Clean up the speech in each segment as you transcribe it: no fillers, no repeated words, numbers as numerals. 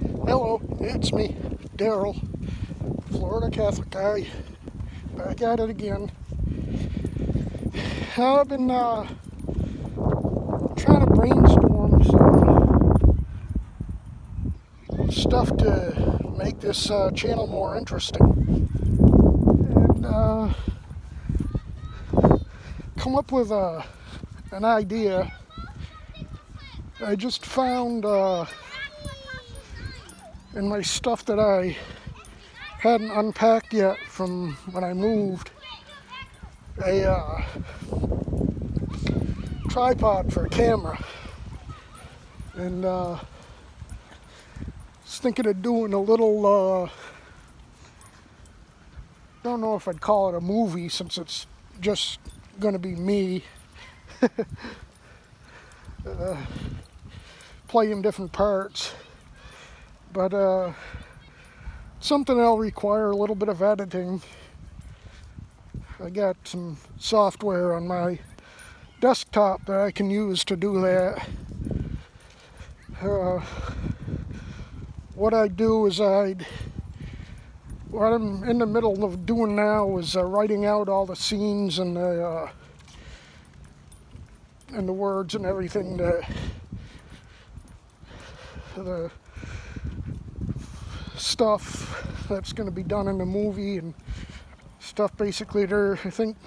Hello, it's me, Daryl, Florida Catholic guy, back at it again. I've been trying to brainstorm some stuff to make this channel more interesting, and come up with an idea. I just found in my stuff that I hadn't unpacked yet from when I moved a tripod for a camera, and was thinking of doing a little don't know if I'd call it a movie since it's just going to be me playing different parts, but something that'll require a little bit of editing. I got some software on my desktop that I can use to do that. What I do is what I'm in the middle of doing now is writing out all the scenes and the words and everything, that the stuff that's going to be done in the movie and stuff. Basically, there I think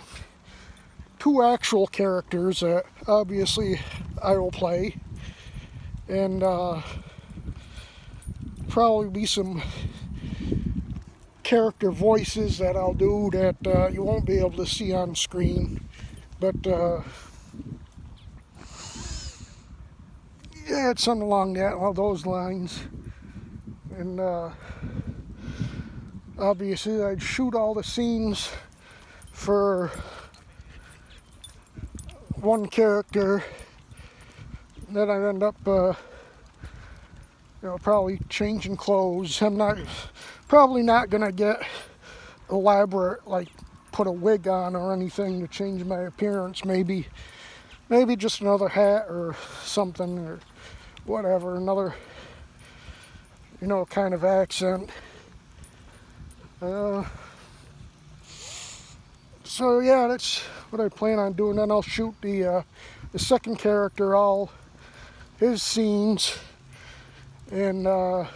2 actual characters that obviously I will play, and probably be some character voices that I'll do that you won't be able to see on screen, but yeah, it's something along those lines. And obviously I'd shoot all the scenes for one character, then I'd end up probably changing clothes. I'm probably not gonna get elaborate, like put a wig on or anything to change my appearance. Maybe just another hat or something, or whatever, another kind of accent. So yeah, that's what I plan on doing. Then I'll shoot the second character, all his scenes, and then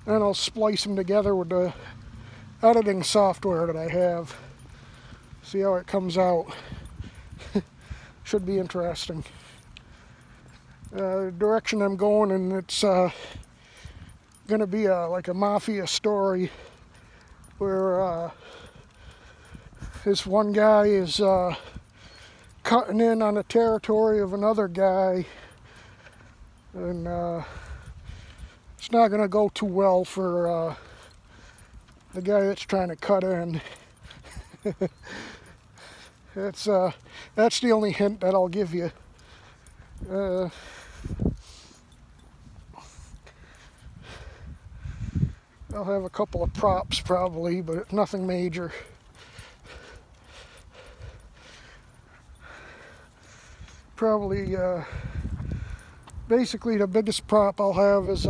I'll splice them together with the editing software that I have. See how it comes out. Should be interesting. The direction I'm going, and it's going to be like a mafia story where this one guy is cutting in on the territory of another guy, and it's not going to go too well for the guy that's trying to cut in. That's the only hint that I'll give you. I'll have a couple of props probably, but nothing major. Probably, basically the biggest prop I'll have is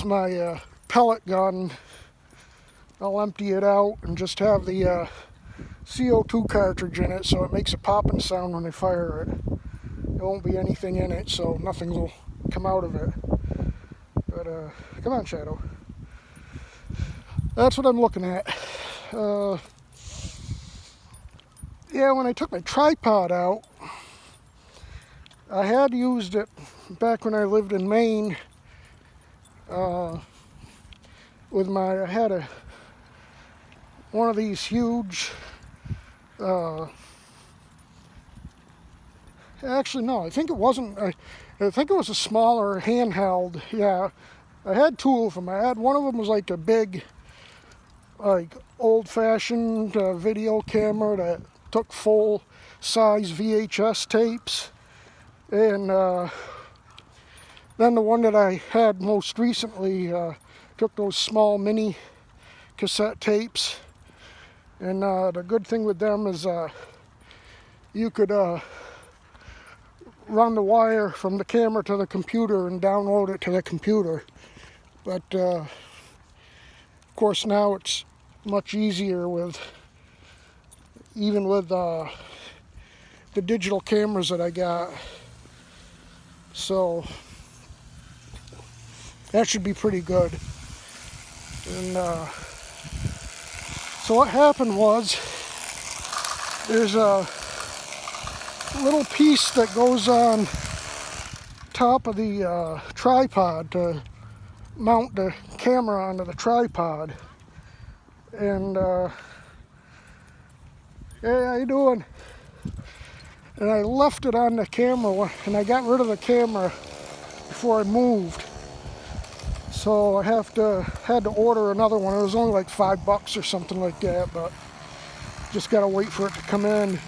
my pellet gun. I'll empty it out and just have the CO2 cartridge in it, so it makes a popping sound when I fire it. There won't be anything in it, so nothing will come out of it. But come on, Shadow. That's what I'm looking at. Yeah, when I took my tripod out, I had used it back when I lived in Maine. I had one of these huge. Actually, no, I think it wasn't. I think it was a smaller handheld. Yeah, I had 2 of them. One of them was like a big, like old-fashioned video camera that took full-size VHS tapes, and then the one that I had most recently took those small mini cassette tapes. And the good thing with them is you could run the wire from the camera to the computer and download it to the computer. But of course now it's much easier with even with the digital cameras that I got. So that should be pretty good. And so what happened was, there's a little piece that goes on top of the tripod to mount the camera onto the tripod. And hey, how you doing? And I left it on the camera, and I got rid of the camera before I moved. So I had to order another one. It was only like $5 or something like that, but just gotta wait for it to come in.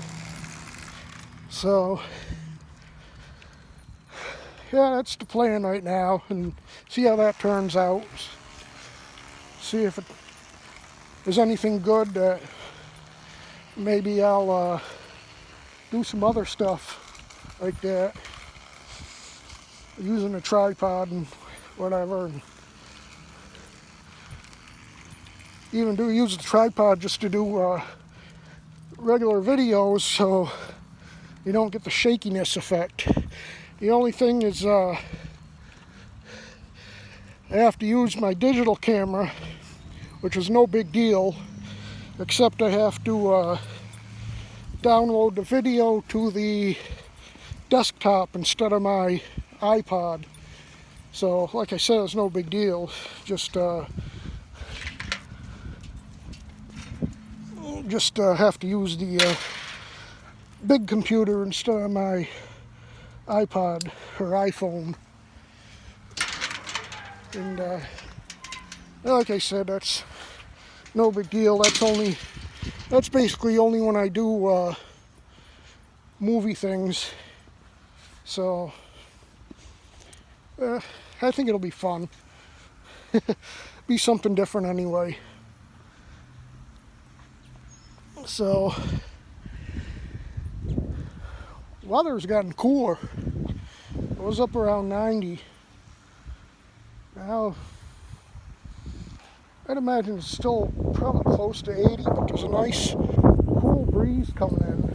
So yeah, that's the plan right now, and see how that turns out. See if there's anything good that maybe I'll do some other stuff like that, using a tripod and whatever, and even use the tripod just to do regular videos, so you don't get the shakiness effect. The only thing is I have to use my digital camera, which is no big deal, except I have to download the video to the desktop instead of my iPod. So like I said, it's no big deal. Just have to use the big computer instead of my iPod or iPhone. And like I said, that's no big deal. That's basically only when I do movie things. So I think it'll be fun. Be something different anyway. So weather's gotten cooler. It was up around 90. Now I'd imagine it's still probably close to 80, but there's a nice cool breeze coming in.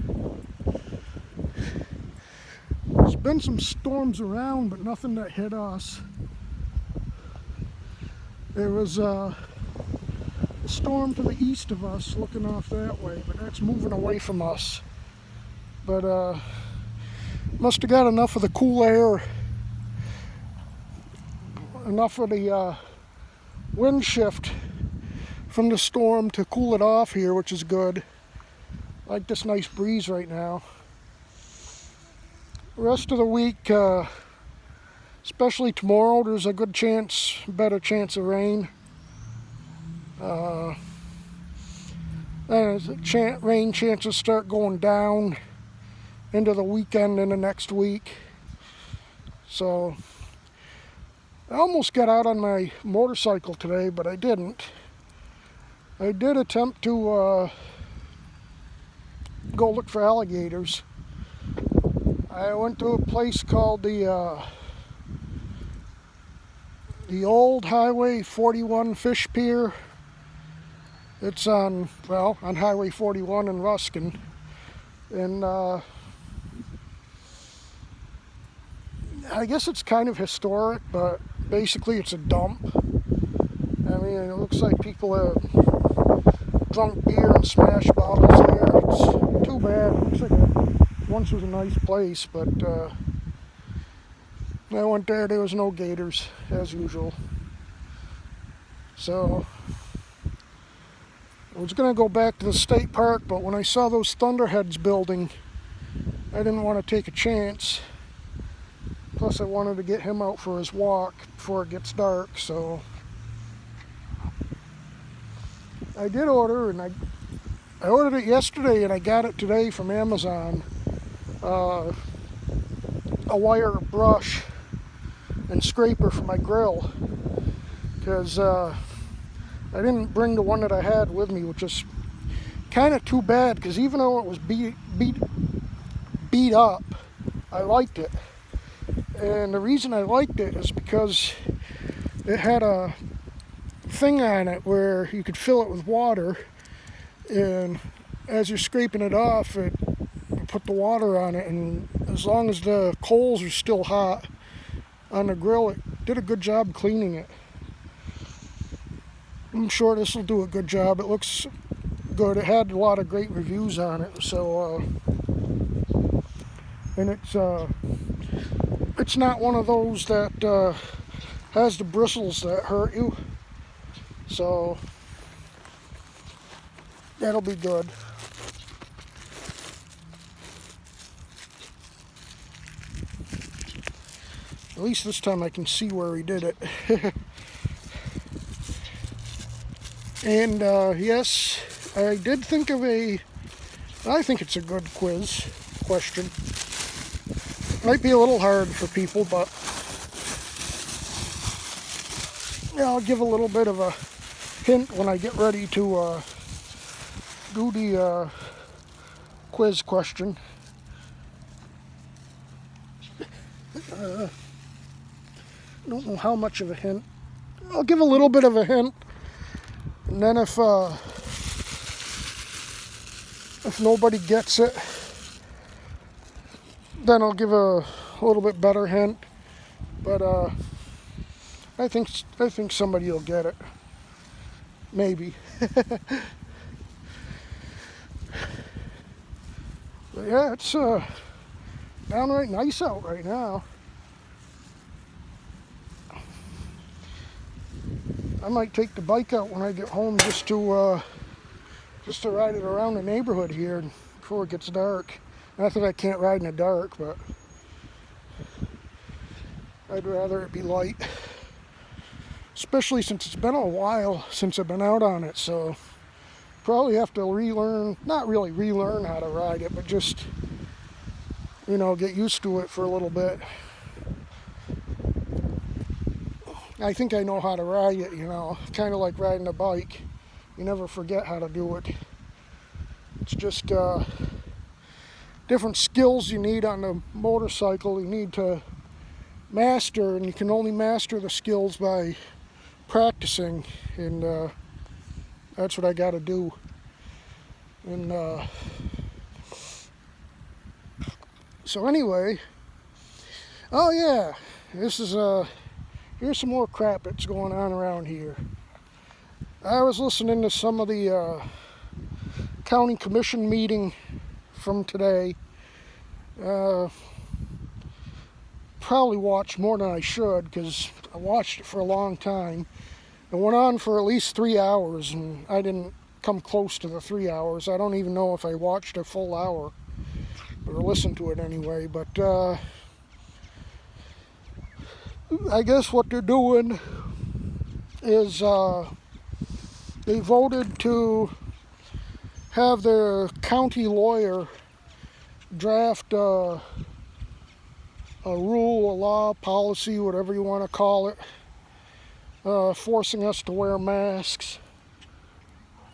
There's been some storms around, but nothing that hit us. There was a storm to the east of us looking off that way, but that's moving away from us. But must have got enough of the cool air, enough of the wind shift from the storm to cool it off here, which is good. I like this nice breeze right now. The rest of the week, especially tomorrow, there's a good chance, better chance of rain. Rain chances start going down into the weekend and the next week. So I almost got out on my motorcycle today, but I didn't. I did attempt to go look for alligators. I went to a place called the old Highway 41 Fish Pier. It's on Highway 41 in Ruskin. And I guess it's kind of historic, but basically it's a dump. I mean, it looks like people have drunk beer and smashed bottles there. It's too bad. It looks like once was a nice place, but when I went there was no gators, as usual. So I was going to go back to the state park, but when I saw those Thunderheads building, I didn't want to take a chance. Plus I wanted to get him out for his walk before it gets dark, so I did order, and I ordered it yesterday and I got it today from Amazon. A wire brush and scraper for my grill, because I didn't bring the one that I had with me, which is kind of too bad, because even though it was beat up, I liked it. And the reason I liked it is because it had a thing on it where you could fill it with water, and as you're scraping it off, you put the water on it, and as long as the coals are still hot on the grill, it did a good job cleaning it. I'm sure this will do a good job. It looks good. It had a lot of great reviews on it, so and it's not one of those that has the bristles that hurt you, so that'll be good. At least this time I can see where he did it. And yes, I did think of I think it's a good question. Might be a little hard for people, but yeah, I'll give a little bit of a hint when I get ready to do the quiz question. I don't know how much of a hint. I'll give a little bit of a hint, and then if nobody gets it, then I'll give a little bit better hint. But I think somebody will get it. Maybe. But yeah, it's downright nice out right now. I might take the bike out when I get home just to ride it around the neighborhood here before it gets dark. Not that I can't ride in the dark, but I'd rather it be light. Especially since it's been a while since I've been out on it, so probably have to not really relearn how to ride it, but just, get used to it for a little bit. I think I know how to ride it, kind of like riding a bike. You never forget how to do it. It's just different skills you need on the motorcycle you need to master, and you can only master the skills by practicing, and that's what I got to do. And so anyway, oh yeah, this is here's some more crap that's going on around here. I was listening to some of the county commission meeting from today. Probably watched more than I should, because I watched it for a long time. It went on for at least 3 hours, and I didn't come close to the 3 hours. I don't even know if I watched a full hour, or listened to it anyway, but I guess what they're doing is they voted to have their county lawyer draft a rule, a law, policy, whatever you want to call it, forcing us to wear masks.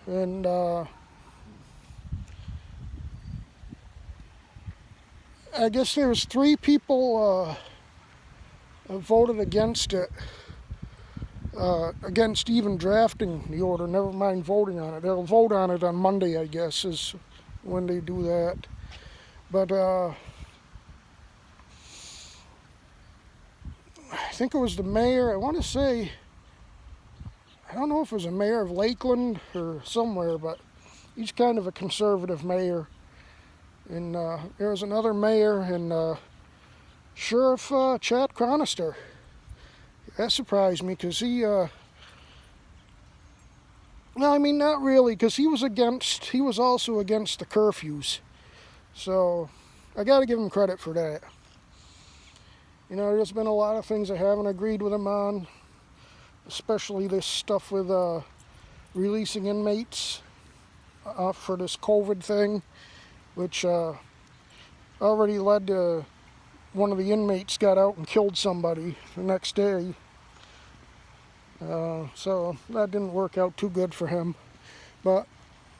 And I guess there's 3 people voted against it, against even drafting the order, never mind voting on it. They'll vote on it on Monday, I guess, is when they do that. But I think it was the mayor, I want to say, I don't know if it was a mayor of Lakeland or somewhere, but he's kind of a conservative mayor. And there was another mayor, and Sheriff Chad Chronister. That surprised me, because he, well, I mean, not really, because he was also against the curfews. So I got to give him credit for that. There's been a lot of things I haven't agreed with him on, especially this stuff with releasing inmates for this COVID thing, which already led to one of the inmates got out and killed somebody the next day. So that didn't work out too good for him. But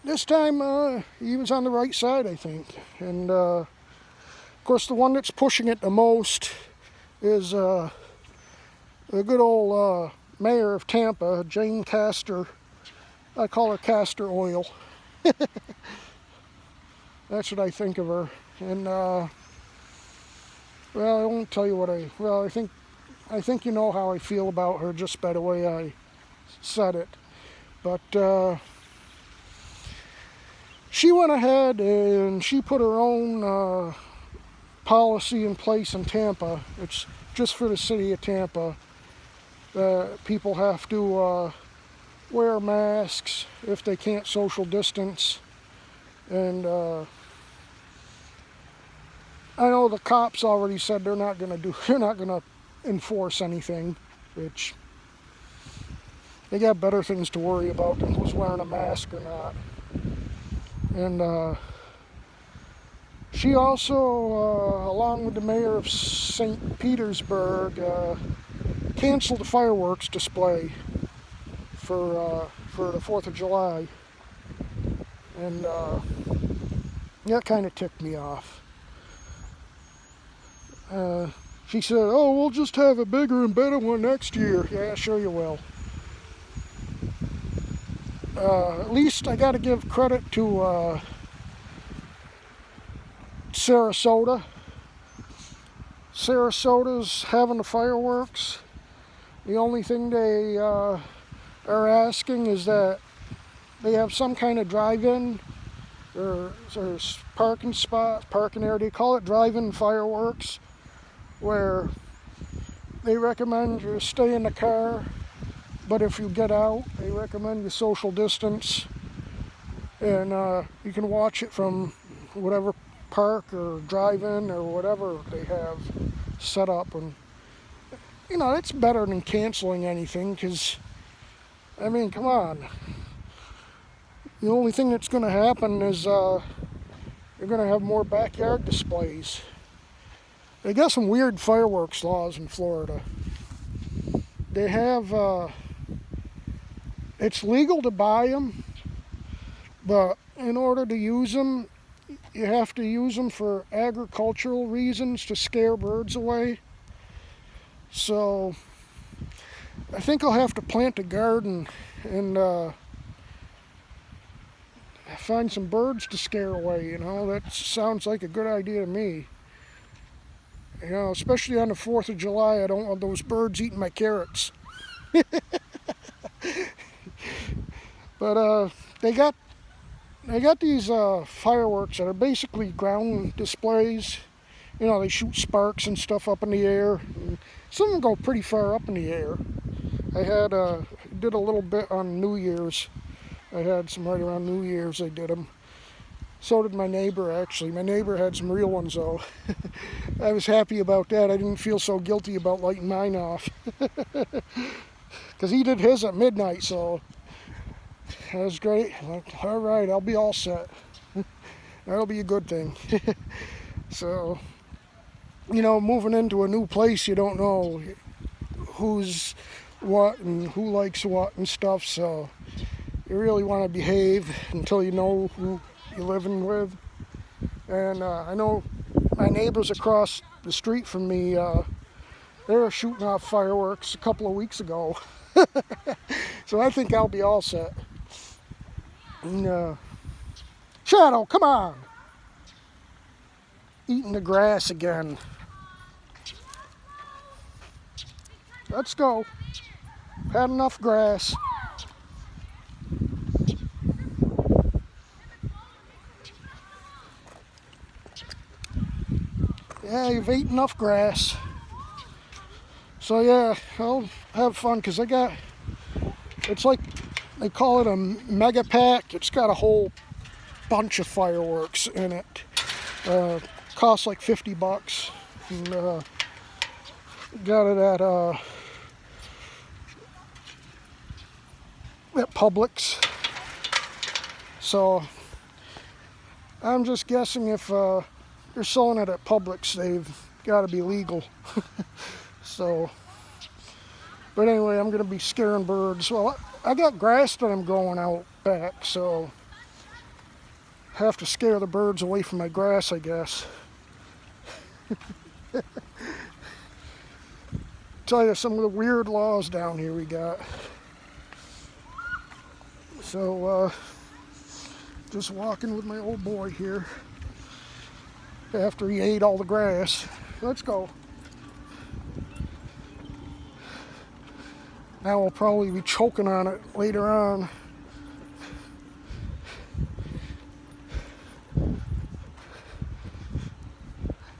this time he was on the right side, I think. And Of course, the one that's pushing it the most is the good old mayor of Tampa, Jane Castor. I call her Castor Oil. That's what I think of her. And well, I won't tell you what I think you know how I feel about her just by the way I said it. But she went ahead and she put her own policy in place in Tampa. It's just for the city of Tampa. People have to wear masks if they can't social distance. And I know the cops already said they're not going to enforce anything, which they got better things to worry about than who's wearing a mask or not. And she also, along with the mayor of St. Petersburg, canceled the fireworks display for the 4th of July. And that kind of ticked me off. She said, "Oh, we'll just have a bigger and better one next year." Yeah, sure you will. At least I got to give credit to Sarasota. Sarasota's having the fireworks. The only thing they are asking is that they have some kind of drive-in or parking spot, parking area. They call it drive-in fireworks, where they recommend you stay in the car, but if you get out, they recommend you social distance, and you can watch it from whatever park or drive-in or whatever they have set up. And you know, it's better than canceling anything, because I mean, come on, the only thing that's going to happen is you're going to have more backyard displays. They got some weird fireworks laws in Florida. They have, it's legal to buy them, but in order to use them, you have to use them for agricultural reasons to scare birds away. So I think I'll have to plant a garden and find some birds to scare away. You know, that sounds like a good idea to me. You know, especially on the 4th of July, I don't want those birds eating my carrots. But they got these fireworks that are basically ground displays. You know, they shoot sparks and stuff up in the air. And some of them go pretty far up in the air. I did a little bit on New Year's. I had some right around New Year's. They did them. So did my neighbor, actually. My neighbor had some real ones, though. I was happy about that. I didn't feel so guilty about lighting mine off. Because he did his at midnight, so that was great. Like, all right, I'll be all set. That'll be a good thing. So, you know, moving into a new place, you don't know who's what and who likes what and stuff, so you really want to behave until you know who you're living with. And I know my neighbors across the street from me, they were shooting off fireworks a couple of weeks ago. So I think I'll be all set. And, Shadow, come on! Eating the grass again. Let's go. Had enough grass. Yeah, you've eaten enough grass. So yeah, I'll have fun, because it's like, they call it a mega pack. It's got a whole bunch of fireworks in it. Costs like $50. And got it at Publix. So I'm just guessing if they're selling it at Publix, they've got to be legal. So, but anyway, I'm going to be scaring birds. Well, I got grass that I'm growing out back, so I have to scare the birds away from my grass, I guess. Tell you some of the weird laws down here we got. So, just walking with my old boy here after he ate all the grass. Let's go. Now we'll probably be choking on it later on.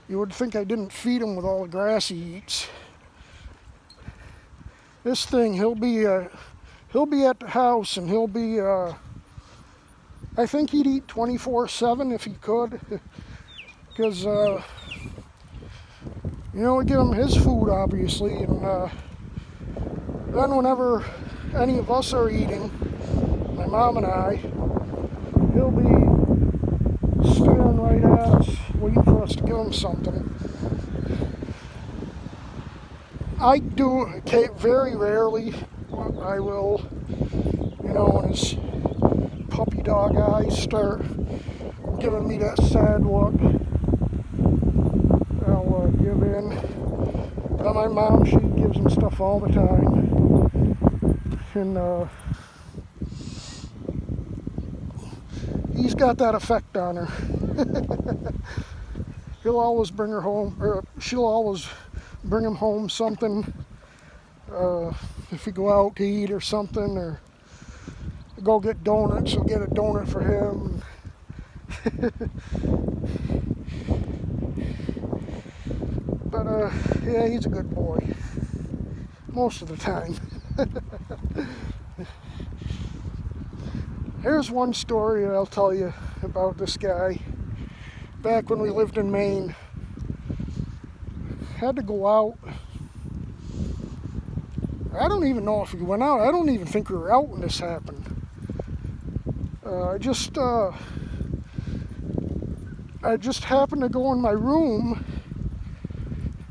You would think I didn't feed him with all the grass he eats. This thing, he'll be at the house, and he'll be, I think he'd eat 24/7 if he could, because, we give him his food, obviously, and then whenever any of us are eating, my mom and I, he'll be staring right at us, waiting for us to give him something. I do, very rarely, I will, when his puppy dog eyes start giving me that sad look, I'll give in. But my mom, she gives him stuff all the time. And he's got that effect on her. He'll always bring her home, or she'll always bring him home something, if we go out to eat or something, or go get donuts, she'll get a donut for him. But yeah, he's a good boy most of the time. Here's one story I'll tell you about this guy. Back when we lived in Maine, had to go out. I don't even know if we went out. I don't even think we were out when this happened. I just happened to go in my room,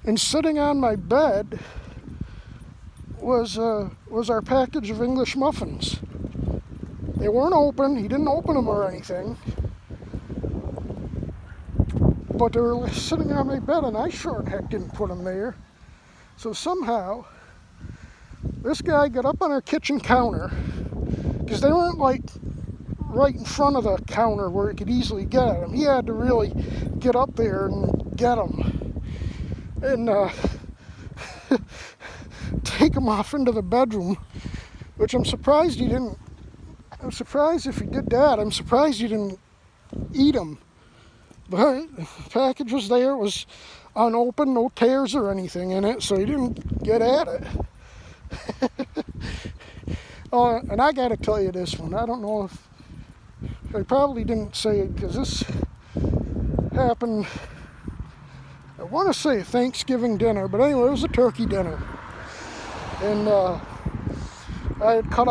and sitting on my bed was our package of English muffins. They weren't open. He didn't open them or anything. But they were sitting on my bed, and I sure heck didn't put them there. So somehow, this guy got up on our kitchen counter, because they weren't like right in front of the counter where he could easily get at them. He had to really get up there and get them, and take them off into the bedroom, which I'm surprised he didn't. I'm surprised if he did that. I'm surprised he didn't eat them. But the package was there, it was unopened, no tears or anything in it, so he didn't get at it. Oh, and I gotta tell you this one, I don't know if, I probably didn't say it, because this happened, I want to say Thanksgiving dinner, but anyway, it was a turkey dinner. And I had cut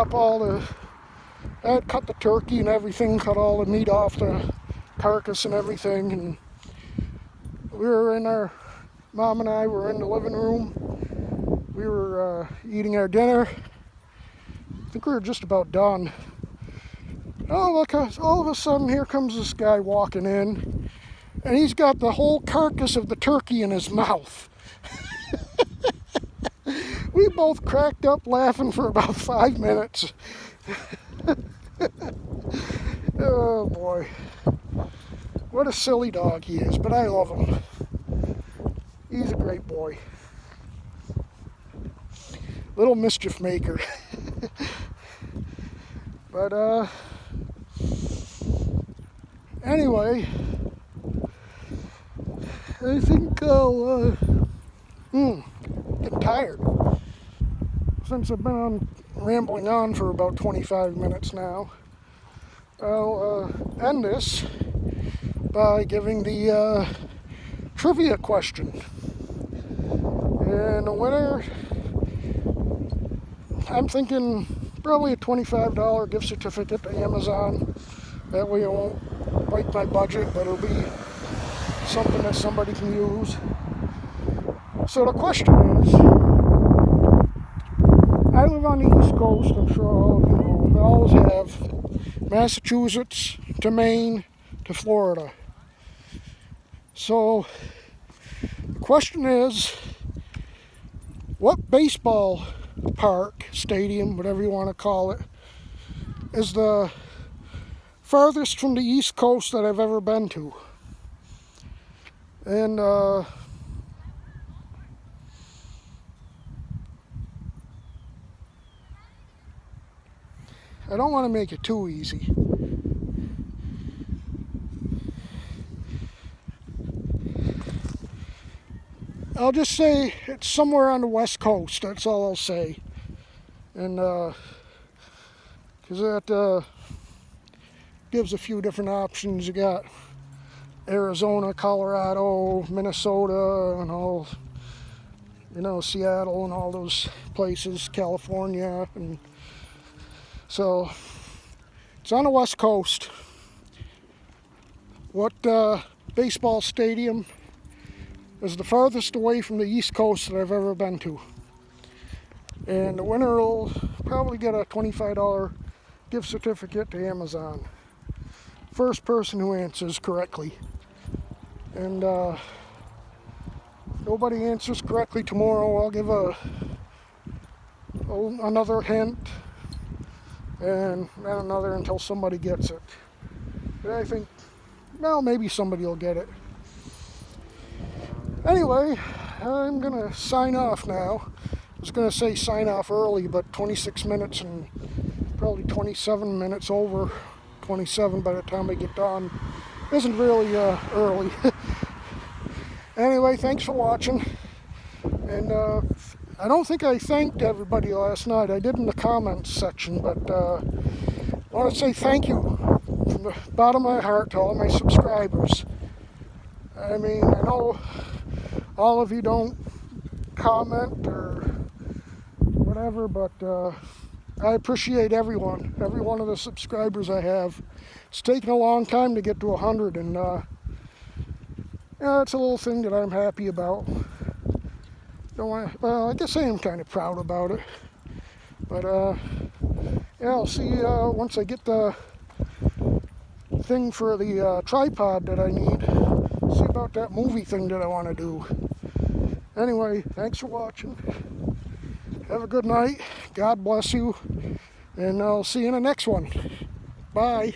the turkey and everything, cut all the meat off the carcass and everything, and Mom and I were in the living room. We were eating our dinner. I think we were just about done. Oh, look, all of a sudden here comes this guy walking in, and he's got the whole carcass of the turkey in his mouth. We both cracked up laughing for about 5 minutes. Oh boy. What a silly dog he is, but I love him. He's a great boy. Little mischief maker. But anyway, I think I'll get tired. Since I've been rambling on for about 25 minutes now, I'll end this by giving the trivia question. And the winner, I'm thinking probably a $25 gift certificate to Amazon. That way it won't break my budget, but it'll be something that somebody can use. So the question is, I live on the East Coast, I'm sure all of you know, I always have, Massachusetts to Maine to Florida. So The question is, what baseball park, stadium, whatever you want to call it, is the farthest from the East Coast that I've ever been to? And I don't want to make it too easy. I'll just say it's somewhere on the West Coast. That's all I'll say. And because that gives a few different options. You got Arizona, Colorado, Minnesota, and all, Seattle and all those places, California, and so it's on the West Coast. What baseball stadium is the farthest away from the East Coast that I've ever been to? And the winner will probably get a $25 gift certificate to Amazon. First person who answers correctly. And if nobody answers correctly tomorrow, I'll give another hint, and then another until somebody gets it. But I think, well, maybe somebody will get it. Anyway, I'm going to sign off now. I was going to say sign off early, but 26 minutes and probably 27 minutes over 27 by the time I get done isn't really early. Anyway, thanks for watching. And I don't think I thanked everybody last night. I did in the comments section, but I want to say thank you from the bottom of my heart to all my subscribers. I mean, I know all of you don't comment or whatever, but I appreciate every one of the subscribers I have. It's taken a long time to get to 100, and it's a little thing that I'm happy about. Well, I guess I am kind of proud about it. But I'll see once I get the thing for the tripod that I need. See about that movie thing that I want to do. Anyway, thanks for watching. Have a good night. God bless you. And I'll see you in the next one. Bye.